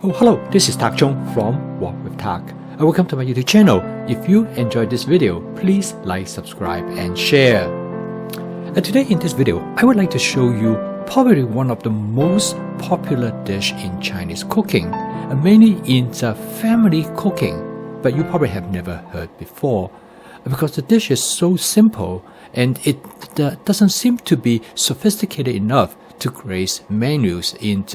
Oh, hello, this is Tak Chung from Walk with Tak. Welcome to my YouTube channel. If you enjoyed this video, please like, subscribe, and share. Today in this video, I would like to show you probably one of the most popular dish in Chinese cooking, mainly in family cooking, but you probably have never heard before, because the dish is so simple and it doesn't seem to be sophisticated enough to grace menus in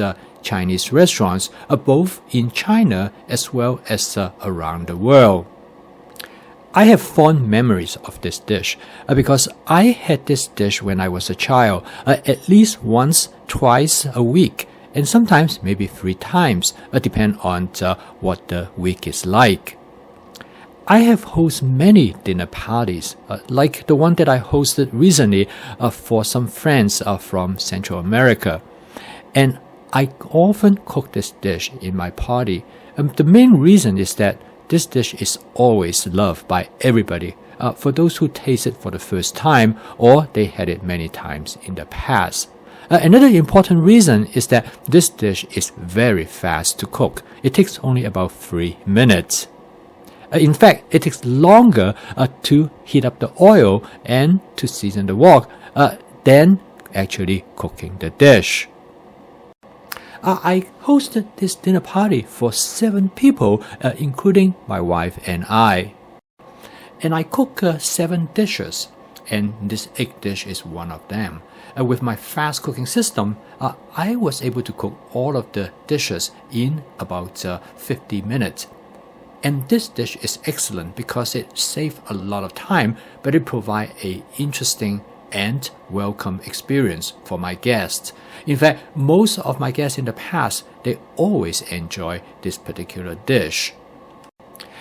Chinese restaurants, both in China as well as around the world. I have fond memories of this dish because I had this dish when I was a child, at least once, twice a week, and sometimes maybe 3 times, depending on what the week is like. I have hosted many dinner parties, like the one that I hosted recently for some friends from Central America. And I often cook this dish in my party. The main reason is that this dish is always loved by everybody, for those who taste it for the first time or they had it many times in the past. Another important reason is that this dish is very fast to cook. It takes only about 3 minutes. In fact, it takes longer to heat up the oil and to season the wok than actually cooking the dish. I hosted this dinner party for 7 people, including my wife and I. And I cook 7 dishes, and this egg dish is one of them. With my fast cooking system, I was able to cook all of the dishes in about 50 minutes. And this dish is excellent because it saves a lot of time, but it provides an interesting and welcome experience for my guests. In fact, most of my guests in the past, they always enjoy this particular dish.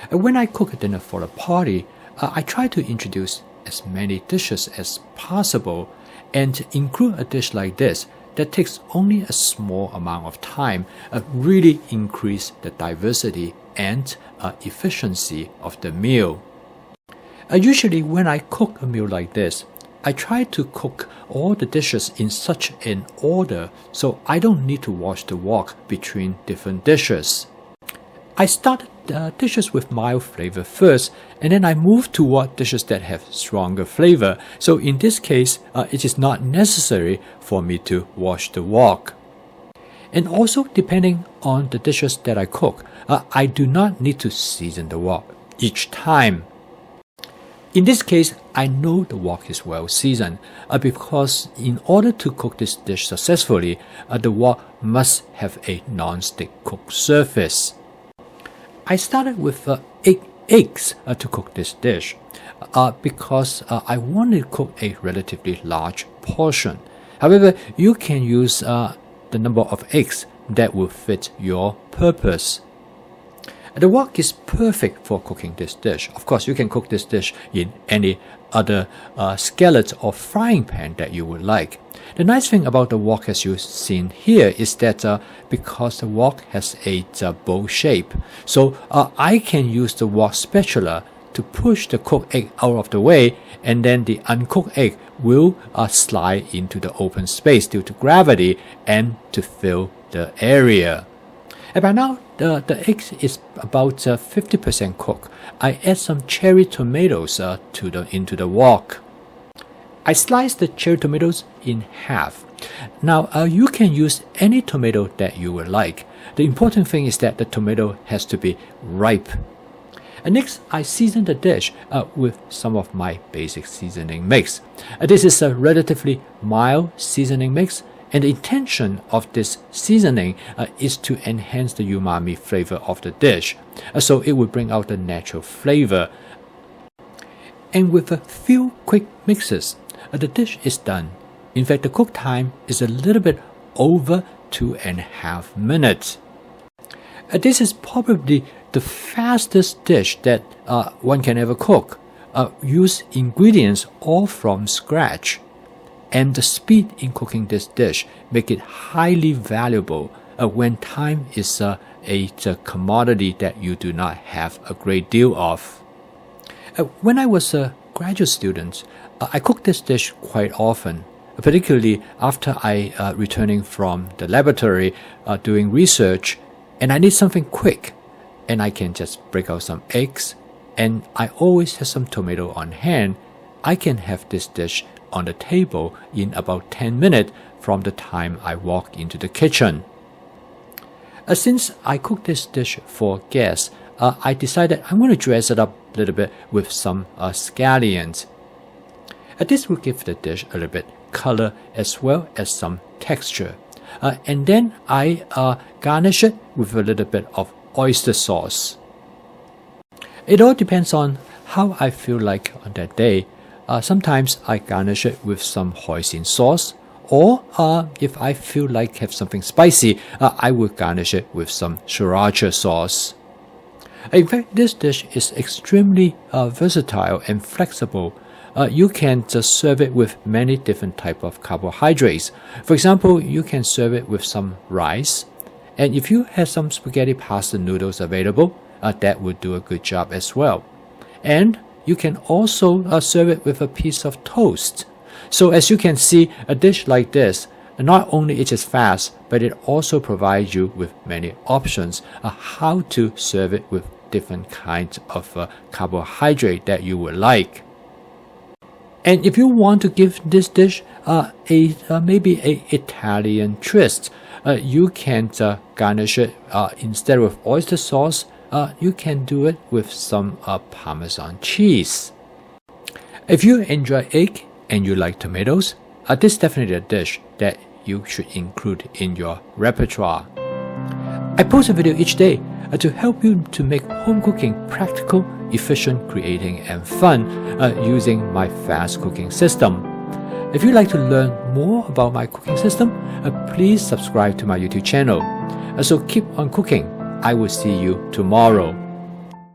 When I cook a dinner for a party, I try to introduce as many dishes as possible and include a dish like this that takes only a small amount of time, really increase the diversity and efficiency of the meal. Usually when I cook a meal like this, I try to cook all the dishes in such an order so I don't need to wash the wok between different dishes. I start dishes with mild flavor first, and then I move toward dishes that have stronger flavor. So in this case, it is not necessary for me to wash the wok. And also, depending on the dishes that I cook, I do not need to season the wok each time. In this case, I know the wok is well seasoned because in order to cook this dish successfully, the wok must have a non-stick cook surface. I started with 8 eggs to cook this dish because I wanted to cook a relatively large portion. However, you can use the number of eggs that will fit your purpose. The wok is perfect for cooking this dish. Of course, you can cook this dish in any other skillet or frying pan that you would like. The nice thing about the wok, as you've seen here, is that because the wok has a bowl shape, so I can use the wok spatula to push the cooked egg out of the way, and then the uncooked egg will slide into the open space due to gravity and to fill the area. And by now, the egg is about 50% cooked. I add some cherry tomatoes into the wok. I slice the cherry tomatoes in half. Now, you can use any tomato that you would like. The important thing is that the tomato has to be ripe. And next, I season the dish with some of my basic seasoning mix. This is a relatively mild seasoning mix, and the intention of this seasoning is to enhance the umami flavor of the dish, so it will bring out the natural flavor. And with a few quick mixes, the dish is done. In fact, the cook time is a little bit over 2.5 minutes. This is probably the fastest dish that one can ever cook. Use ingredients all from scratch. And the speed in cooking this dish make it highly valuable when time is a commodity that you do not have a great deal of. When I was a graduate student, I cooked this dish quite often, particularly after I returning from the laboratory doing research and I need something quick, and I can just break out some eggs, and I always have some tomato on hand, I can have this dish on the table in about 10 minutes from the time I walk into the kitchen. Since I cook this dish for guests, I decided I'm going to dress it up a little bit with some scallions. This will give the dish a little bit color as well as some texture. And then I garnish it with a little bit of oyster sauce. It all depends on how I feel like on that day. Sometimes I garnish it with some hoisin sauce, or if I feel like have something spicy, I will garnish it with some sriracha sauce. In fact, this dish is extremely versatile and flexible. You can just serve it with many different types of carbohydrates. For example, you can serve it with some rice, and if you have some spaghetti pasta noodles available, that would do a good job as well. And you can also serve it with a piece of toast. So as you can see, a dish like this, not only it is fast, but it also provides you with many options how to serve it with different kinds of carbohydrate that you would like. And if you want to give this dish maybe an Italian twist, you can garnish it instead of oyster sauce. You can do it with some Parmesan cheese. If you enjoy egg and you like tomatoes, this is definitely a dish that you should include in your repertoire. I post a video each day to help you to make home cooking practical, efficient, creating, and fun using my fast cooking system. If you'd like to learn more about my cooking system, please subscribe to my YouTube channel. So keep on cooking. I will see you tomorrow.